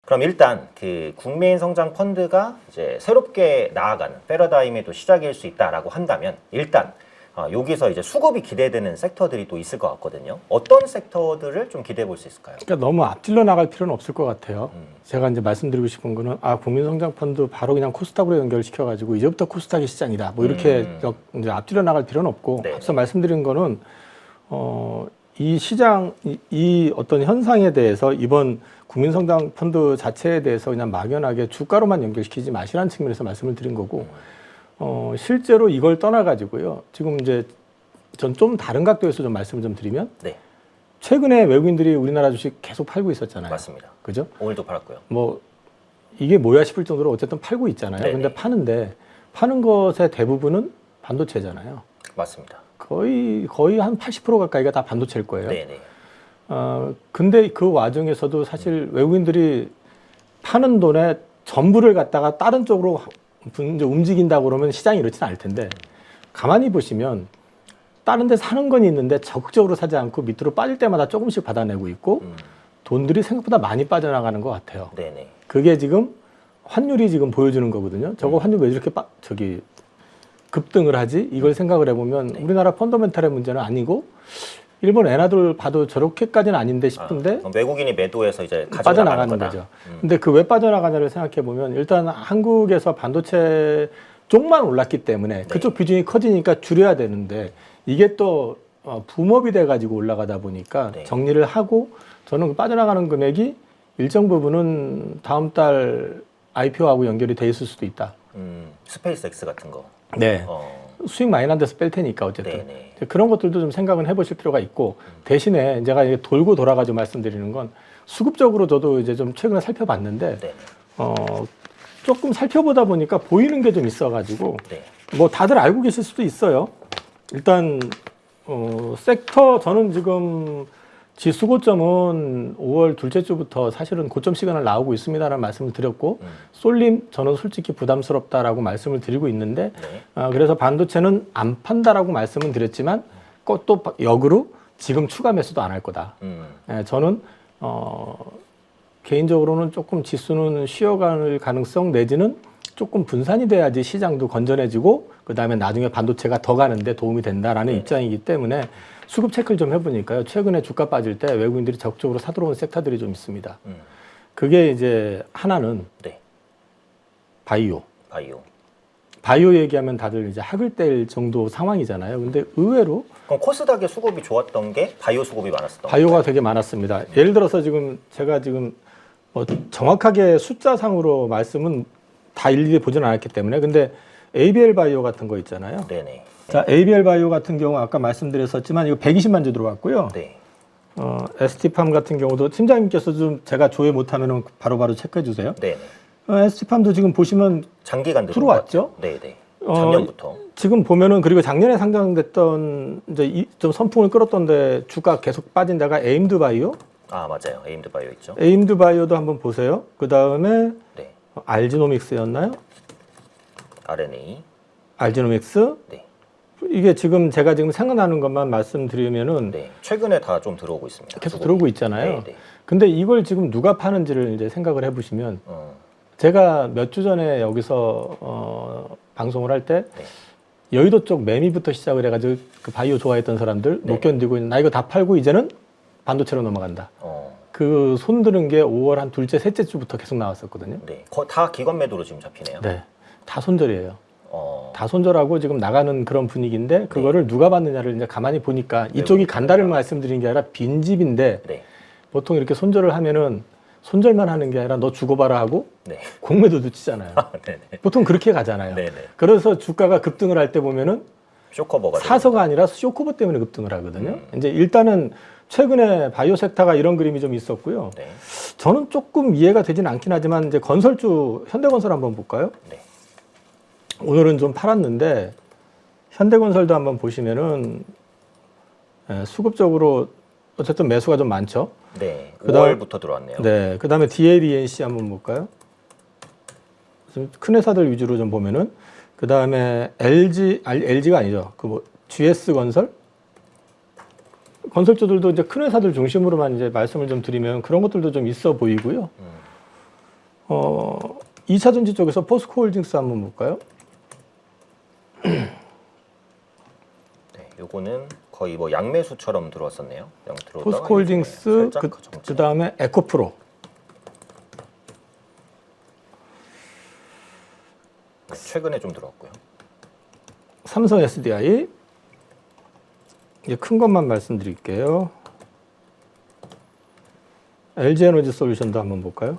그럼 일단 그 국민 성장 펀드가 이제 새롭게 나아가는 패러다임의 또 시작일 수 있다라고 한다면 일단 여기서 이제 수급이 기대되는 섹터들이 또 있을 것 같거든요. 어떤 섹터들을 좀 기대해 볼 수 있을까요? 그러니까 너무 앞질러 나갈 필요는 없을 것 같아요. 제가 이제 말씀드리고 싶은 거는 국민성장펀드 바로 그냥 코스닥으로 연결시켜가지고 이제부터 코스닥이 시장이다. 뭐 이렇게 이제 앞질러 나갈 필요는 없고 네. 앞서 말씀드린 거는 이 시장 이 어떤 현상에 대해서 이번 국민성장펀드 자체에 대해서 그냥 막연하게 주가로만 연결시키지 마시라는 측면에서 말씀을 드린 거고 실제로 이걸 떠나가지고요. 지금 이제 전 좀 다른 각도에서 좀 말씀을 좀 드리면 네, 최근에 외국인들이 우리나라 주식 계속 팔고 있었잖아요. 맞습니다. 그죠? 오늘도 팔았고요. 뭐 이게 뭐야 싶을 정도로 어쨌든 팔고 있잖아요. 네네. 근데 파는 것의 대부분은 반도체잖아요. 맞습니다. 거의 한 80% 가까이가 다 반도체일 거예요. 네네. 근데 그 와중에서도 사실 외국인들이 파는 돈에 전부를 갖다가 다른 쪽으로 이제 움직인다고 그러면 시장이 이렇지는 않을 텐데 가만히 보시면 다른 데 사는 건 있는데 적극적으로 사지 않고 밑으로 빠질 때마다 조금씩 받아내고 있고 돈들이 생각보다 많이 빠져나가는 것 같아요. 네네. 그게 지금 환율이 지금 보여주는 거거든요. 저거 환율 왜 이렇게 급등을 하지? 이걸 생각을 해보면 우리나라 펀더멘탈의 문제는 아니고 일본 엔화들 봐도 저렇게까지는 아닌데 싶은데 그럼 외국인이 매도해서 이제 빠져나가는 거죠. 근데 그 왜 빠져나가냐를 생각해 보면 일단 한국에서 반도체 쪽만 올랐기 때문에 그쪽 비중이 커지니까 줄여야 되는데 이게 또 붐업이 돼가지고 올라가다 보니까 정리를 하고 저는 그 빠져나가는 금액이 일정 부분은 다음 달 IPO하고 연결이 돼 있을 수도 있다. 스페이스 X 같은 거. 네. 수익 많이 난 데서 뺄 테니까 어쨌든 네네. 그런 것들도 좀 생각은 해보실 필요가 있고 대신에 제가 이게 돌고 돌아가지고 말씀드리는 건 수급적으로 저도 이제 좀 최근에 살펴봤는데 네네. 조금 살펴보다 보니까 보이는 게 좀 있어가지고 네. 뭐 다들 알고 계실 수도 있어요. 일단 섹터 저는 지금 지수 고점은 5월 둘째 주부터 사실은 고점 시그널 나오고 있습니다라는 말씀을 드렸고 쏠림 저는 솔직히 부담스럽다라고 말씀을 드리고 있는데 그래서 반도체는 안 판다라고 말씀은 드렸지만 또 역으로 지금 추가 매수도 안 할 거다. 저는 개인적으로는 조금 지수는 쉬어갈 가능성 내지는 조금 분산이 돼야지 시장도 건전해지고 그 다음에 나중에 반도체가 더 가는데 도움이 된다라는 입장이기 때문에 수급 체크를 좀 해보니까요. 최근에 주가 빠질 때 외국인들이 적극적으로 사들어온 섹터들이 좀 있습니다. 그게 이제 하나는 바이오. 바이오 얘기하면 다들 이제 학을 뗄 정도 상황이잖아요. 근데 의외로 그럼 코스닥의 수급이 좋았던 게 바이오 수급이 많았었던 바이오가 건가요? 되게 많았습니다. 예를 들어서 제가 지금 뭐 정확하게 숫자상으로 말씀은 다 일일이 보진 않았기 때문에 근데 ABL 바이오 같은 거 있잖아요. 네네. 자, ABL 바이오 같은 경우 아까 말씀드렸었지만 이거 120만 주 들어왔고요. 네. ST팜 같은 경우도 팀장님께서 좀 제가 조회 못하면 바로바로 체크해 주세요. 네네. ST팜도 지금 보시면 장기간 들어왔죠? 네네. 작년부터. 지금 보면은 그리고 작년에 상장됐던 이제 좀 선풍을 끌었던데 주가 계속 빠진 데가 에임드 바이오. 맞아요. 에임드 바이오 있죠. 에임드 바이오도 한번 보세요. 그 다음에 네. 알지노믹스였나요? RNA. 알지노믹스. 네. 이게 제가 지금 생각나는 것만 말씀드리면은 네. 최근에 다 좀 들어오고 있습니다. 계속 수급이. 들어오고 있잖아요. 네네. 근데 이걸 지금 누가 파는지를 이제 생각을 해보시면 제가 몇 주 전에 여기서 방송을 할 때 여의도 쪽 매미부터 시작을 해가지고 그 바이오 좋아했던 사람들 못 견디고 나 이거 다 팔고 이제는 반도체로 넘어간다. 그 손드는 게 5월 한 둘째, 셋째 주부터 계속 나왔었거든요. 네. 다 기관 매도로 지금 잡히네요. 네, 다 손절이에요. 다 손절하고 지금 나가는 그런 분위기인데 그거를 누가 받느냐를 이제 가만히 보니까 이쪽이 간다를 말씀드린 게 아니라 빈집인데 보통 이렇게 손절을 하면은 손절만 하는 게 아니라 너 죽어봐라 하고 공매도도 치잖아요. 보통 그렇게 가잖아요. 그래서 주가가 급등을 할 때 보면은 쇼커버가 사서가 아니라 쇼커버 때문에 급등을 하거든요. 이제 일단은 최근에 바이오 섹터가 이런 그림이 좀 있었고요. 저는 조금 이해가 되진 않긴 하지만 이제 건설주 현대건설 한번 볼까요? 오늘은 좀 팔았는데 현대건설도 한번 보시면은 수급적으로 어쨌든 매수가 좀 많죠. 네. 5월부터 들어왔네요. 네. 그다음에 DLENC 한번 볼까요? 좀 큰 회사들 위주로 좀 보면은 그다음에 LG가 아니죠. GS건설 건설주들도 이제 큰 회사들 중심으로만 이제 말씀을 좀 드리면 그런 것들도 좀 있어 보이고요. 2차전지 쪽에서 포스코홀딩스 한번 볼까요? 네, 요거는 거의 뭐 양매수처럼 들어왔었네요. 그냥 들어오다가 포스코홀딩스 살짝 그 다음에 에코프로. 네, 최근에 좀 들어왔고요. 삼성 SDI. 이제 큰 것만 말씀드릴게요. LG에너지 솔루션도 한번 볼까요?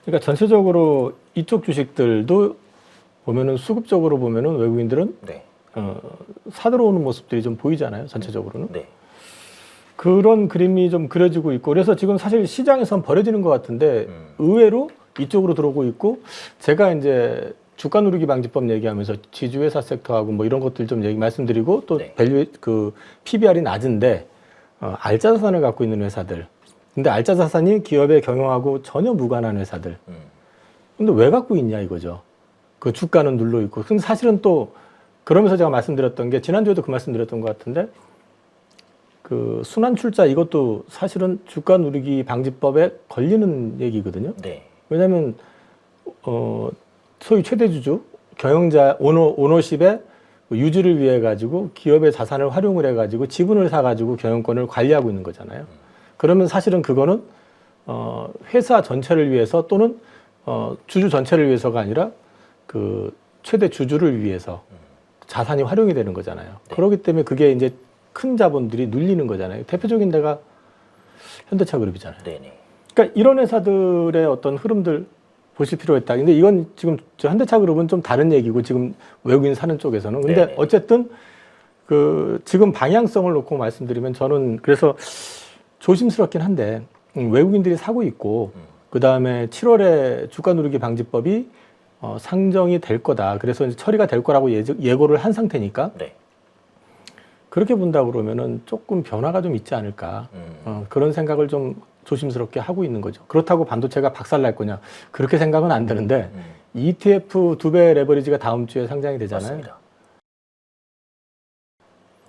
그러니까 전체적으로 이쪽 주식들도 보면은 수급적으로 보면은 외국인들은 네, 사들어오는 모습들이 좀 보이잖아요. 전체적으로는. 네, 그런 그림이 좀 그려지고 있고 그래서 지금 사실 시장에선 버려지는 것 같은데 의외로 이쪽으로 들어오고 있고 제가 이제 주가 누르기 방지법 얘기하면서 지주회사 섹터하고 뭐 이런 것들 좀 말씀드리고 또 네. 밸류 그 PBR이 낮은데 알짜 자산을 갖고 있는 회사들 근데 알짜 자산이 기업의 경영하고 전혀 무관한 회사들 근데 왜 갖고 있냐 이거죠. 그 주가는 눌러 있고 근데 사실은 또 그러면서 제가 말씀드렸던 게 지난주에도 그 말씀드렸던 것 같은데 그 순환 출자 이것도 사실은 주가 누르기 방지법에 걸리는 얘기거든요. 네, 왜냐하면 소위 최대 주주 경영자 오너십의 유지를 위해 가지고 기업의 자산을 활용을 해 가지고 지분을 사 가지고 경영권을 관리하고 있는 거잖아요. 그러면 사실은 그거는 회사 전체를 위해서 또는 주주 전체를 위해서가 아니라 그 최대 주주를 위해서 자산이 활용이 되는 거잖아요. 네. 그렇기 때문에 그게 이제 큰 자본들이 눌리는 거잖아요. 대표적인 데가 현대차 그룹이잖아요. 네, 네. 그러니까 이런 회사들의 어떤 흐름들 보실 필요가 있다. 근데 이건 지금 저 현대차 그룹은 좀 다른 얘기고 지금 외국인 사는 쪽에서는. 근데 네네. 어쨌든 그 지금 방향성을 놓고 말씀드리면 저는 그래서 조심스럽긴 한데 외국인들이 사고 있고 그 다음에 7월에 주가 누르기 방지법이 상정이 될 거다. 그래서 이제 처리가 될 거라고 예고를 한 상태니까 네. 그렇게 본다 그러면은 조금 변화가 좀 있지 않을까. 그런 생각을 좀 조심스럽게 하고 있는 거죠. 그렇다고 반도체가 박살날 거냐? 그렇게 생각은 안 드는데 ETF 2배 레버리지가 다음 주에 상장이 되잖아요. 맞습니다.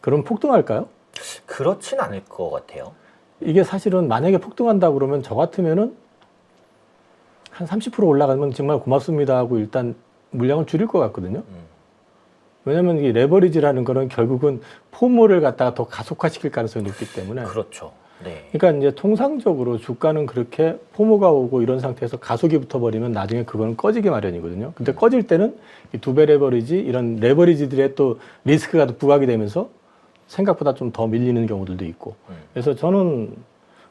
그럼 폭등할까요? 그렇진 않을 것 같아요. 이게 사실은 만약에 폭등한다 그러면 저 같으면은 한 30% 올라가면 정말 고맙습니다 하고 일단 물량을 줄일 것 같거든요. 왜냐하면 이 레버리지라는 거는 결국은 포모를 갖다가 더 가속화시킬 가능성이 높기 때문에. 그렇죠. 네. 그러니까 이제 통상적으로 주가는 그렇게 포모가 오고 이런 상태에서 가속이 붙어버리면 나중에 그거는 꺼지기 마련이거든요. 근데 꺼질 때는 이 2배 레버리지 이런 레버리지들의 또 리스크가 또 부각이 되면서 생각보다 좀 더 밀리는 경우들도 있고. 그래서 저는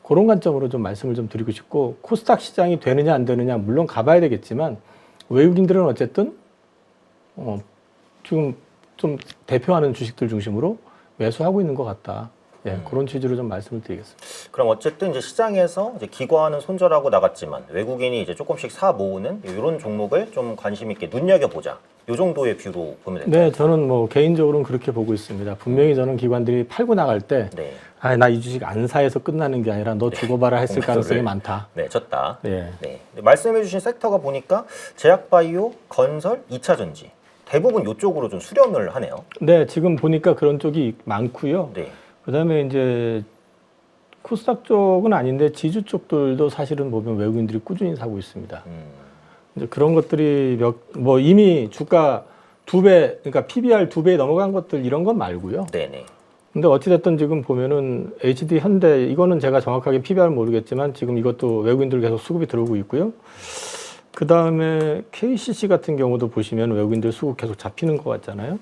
그런 관점으로 좀 말씀을 좀 드리고 싶고 코스닥 시장이 되느냐 안 되느냐 물론 가봐야 되겠지만 외국인들은 어쨌든 지금 좀 대표하는 주식들 중심으로 매수하고 있는 것 같다. 예, 그런 취지로 좀 말씀을 드리겠습니다. 그럼 어쨌든 이제 시장에서 이제 기관은 손절하고 나갔지만 외국인이 이제 조금씩 사 모으는 이런 종목을 좀 관심 있게 눈여겨 보자. 이 정도의 뷰로 보면 될까요? 네, 저는 뭐 개인적으로는 그렇게 보고 있습니다. 분명히 저는 기관들이 팔고 나갈 때, 네. 나 이 주식 안 사해서 끝나는 게 아니라 너 죽어봐라 했을 가능성이 많다. 네, 졌다. 예. 네. 말씀해주신 섹터가 보니까 제약바이오, 건설, 2차전지 대부분 이쪽으로 좀 수렴을 하네요. 네, 지금 보니까 그런 쪽이 많고요. 네. 그다음에 이제 코스닥 쪽은 아닌데 지주 쪽들도 사실은 보면 외국인들이 꾸준히 사고 있습니다. 이제 그런 것들이 뭐 이미 주가 2배, 그러니까 PBR 2배 넘어간 것들 이런 건 말고요. 네네. 근데 어찌됐든 지금 보면은 HD 현대 이거는 제가 정확하게 PBR 모르겠지만 지금 이것도 외국인들 계속 수급이 들어오고 있고요. 그 다음에 KCC 같은 경우도 보시면 외국인들 수급 계속 잡히는 것 같잖아요.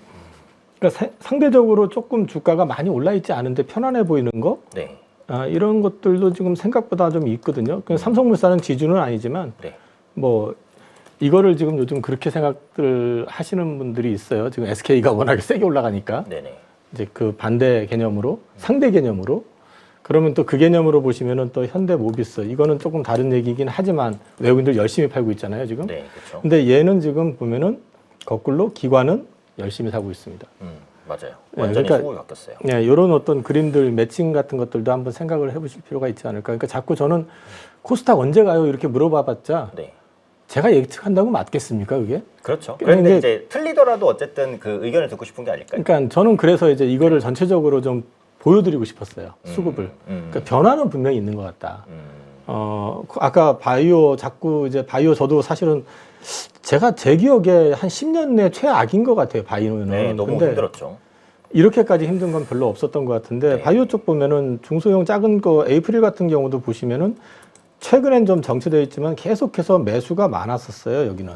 그러니까 상대적으로 조금 주가가 많이 올라 있지 않은데 편안해 보이는 거, 네. 이런 것들도 지금 생각보다 좀 있거든요. 삼성물산은 지주는 아니지만 네. 뭐 이거를 지금 요즘 그렇게 생각들 하시는 분들이 있어요. 지금 SK가 워낙에 세게 올라가니까 네네. 이제 그 반대 개념으로 상대 개념으로 그러면 또 그 개념으로 보시면은 또 현대모비스 이거는 조금 다른 얘기긴 하지만 외국인들 열심히 팔고 있잖아요 지금. 네, 그렇죠. 근데 얘는 지금 보면은 거꾸로 기관은 열심히 사고 있습니다. 맞아요. 네, 완전히 그러니까, 수급이 바뀌었어요. 네, 이런 어떤 그림들 매칭 같은 것들도 한번 생각을 해보실 필요가 있지 않을까. 그러니까 자꾸 저는 코스닥 언제 가요 이렇게 물어봐봤자 네. 제가 예측한다고 맞겠습니까 그게? 그렇죠. 그런데 그런데 이제 틀리더라도 어쨌든 그 의견을 듣고 싶은 게 아닐까요? 그러니까 저는 그래서 이제 이거를 전체적으로 좀 보여드리고 싶었어요. 수급을. 그러니까 변화는 분명히 있는 것 같다. 아까 바이오 자꾸 이제 바이오 저도 사실은 제가 제 기억에 한 10년 내 최악인 것 같아요. 바이오는. 네, 너무 근데 힘들었죠. 이렇게까지 힘든 건 별로 없었던 것 같은데 네. 바이오 쪽 보면은 중소형 작은 거 에이프릴 같은 경우도 보시면은 최근엔 좀 정체되어 있지만 계속해서 매수가 많았었어요. 여기는.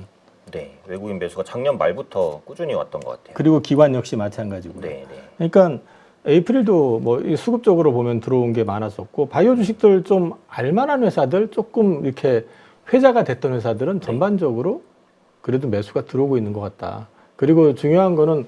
네, 외국인 매수가 작년 말부터 꾸준히 왔던 것 같아요. 그리고 기관 역시 마찬가지고. 네, 네. 그러니까 에이프릴도 뭐 이 수급적으로 보면 들어온 게 많았었고 바이오 주식들 좀 알만한 회사들 조금 이렇게 회자가 됐던 회사들은 전반적으로 그래도 매수가 들어오고 있는 것 같다. 그리고 중요한 거는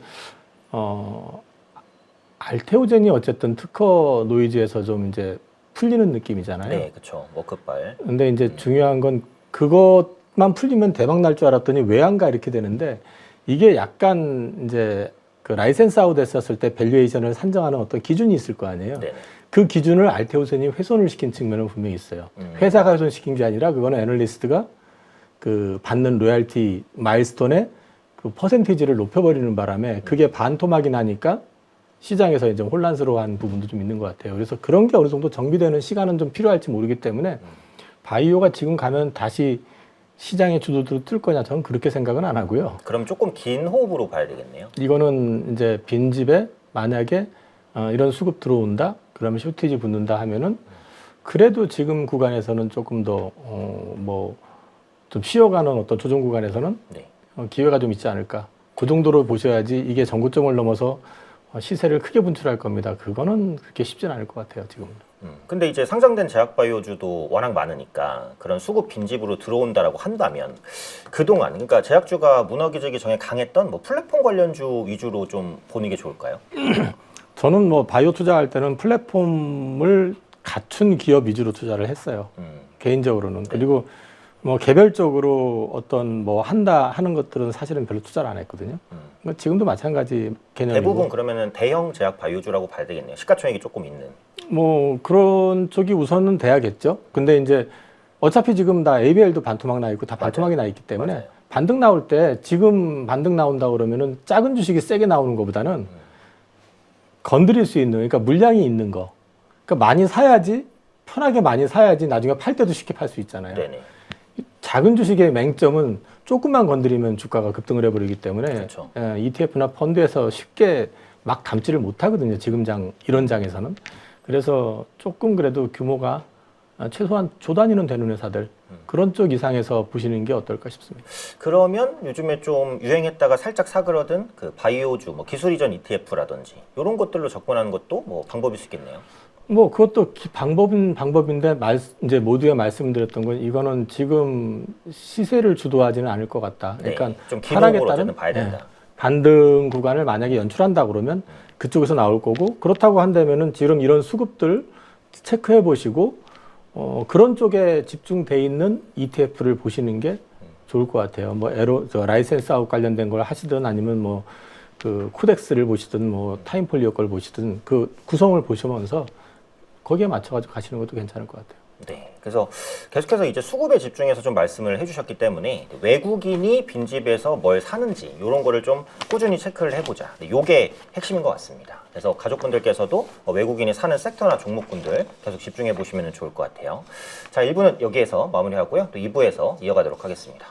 알테오젠이 어쨌든 특허 노이즈에서 좀 이제 풀리는 느낌이잖아요. 네, 그렇죠. 워크발. 근데 이제 중요한 건 그것만 풀리면 대박 날 줄 알았더니 왜 안 가 이렇게 되는데 이게 약간 이제 그 라이센스 아웃 했었을 때 밸류에이션을 산정하는 어떤 기준이 있을 거 아니에요. 네. 그 기준을 알테오젠이 훼손을 시킨 측면은 분명히 있어요. 회사가 훼손시킨 게 아니라 그거는 애널리스트가 그 받는 로얄티 마일스톤의 그 퍼센티지를 높여버리는 바람에 그게 반토막이 나니까 시장에서 이제 혼란스러워한 부분도 좀 있는 것 같아요. 그래서 그런 게 어느 정도 정비되는 시간은 좀 필요할지 모르기 때문에 바이오가 지금 가면 다시 시장의 주도주로 뜰 거냐 저는 그렇게 생각은 안 하고요. 그럼 조금 긴 호흡으로 봐야 되겠네요. 이거는 이제 빈집에 만약에 이런 수급 들어온다 그러면 쇼티지 붙는다 하면은 그래도 지금 구간에서는 조금 더 뭐 좀 쉬어가는 어떤 조정 구간에서는 네. 기회가 좀 있지 않을까. 그 정도로 보셔야지 이게 전고점을 넘어서 시세를 크게 분출할 겁니다. 그거는 그렇게 쉽지는 않을 것 같아요, 지금은. 근데 이제 상장된 제약바이오주도 워낙 많으니까 그런 수급 빈집으로 들어온다라고 한다면 그동안 그러니까 제약주가 무너지기 전에 강했던 뭐 플랫폼 관련주 위주로 좀 보는 게 좋을까요? 저는 뭐 바이오 투자할 때는 플랫폼을 갖춘 기업 위주로 투자를 했어요. 개인적으로는. 그리고 뭐 개별적으로 어떤 뭐 한다 하는 것들은 사실은 별로 투자를 안 했거든요. 그러니까 지금도 마찬가지 개념이고. 대부분 그러면은 대형 제약 바이오주라고 봐야 되겠네요. 시가총액이 조금 있는. 뭐 그런 쪽이 우선은 돼야겠죠. 근데 이제 어차피 지금 다 ABL도 반토막 나 있고 다 반토막이 나 있기 때문에 맞아요. 반등 나올 때 지금 반등 나온다 그러면은 작은 주식이 세게 나오는 것보다는 건드릴 수 있는 그러니까 물량이 있는 거. 그러니까 많이 사야지 편하게 많이 사야지 나중에 팔 때도 쉽게 팔 수 있잖아요. 네네. 작은 주식의 맹점은 조금만 건드리면 주가가 급등을 해버리기 때문에 그렇죠. ETF나 펀드에서 쉽게 막 담지를 못하거든요. 지금 이런 장에서는. 그래서 조금 그래도 규모가 최소한 조 단위는 되는 회사들 그런 쪽 이상에서 보시는 게 어떨까 싶습니다. 그러면 요즘에 좀 유행했다가 살짝 사그러든 그 바이오주, 뭐 기술 이전 ETF라든지 이런 것들로 접근하는 것도 뭐 방법일 수 있겠네요. 뭐 그것도 방법인데 이제 모두에 말씀드렸던 건 이거는 지금 시세를 주도하지는 않을 것 같다. 그러니까 네, 좀 하락에 기동으로 따른 어쨌든 봐야 된다. 반등 구간을 만약에 연출한다 그러면 그쪽에서 나올 거고 그렇다고 한다면은 지금 이런 수급들 체크해 보시고 그런 쪽에 집중돼 있는 ETF를 보시는 게 좋을 것 같아요. 뭐 라이센스 아웃 관련된 걸 하시든 아니면 뭐 그 코덱스를 보시든 뭐 타임폴리오 걸 보시든 그 구성을 보시면서 거기에 맞춰가지고 가시는 것도 괜찮을 것 같아요. 네. 그래서 계속해서 이제 수급에 집중해서 좀 말씀을 해주셨기 때문에 외국인이 빈집에서 뭘 사는지 이런 거를 좀 꾸준히 체크를 해보자. 이게 핵심인 것 같습니다. 그래서 가족분들께서도 외국인이 사는 섹터나 종목군들 계속 집중해 보시면 좋을 것 같아요. 자, 1부는 여기에서 마무리하고요. 또 2부에서 이어가도록 하겠습니다.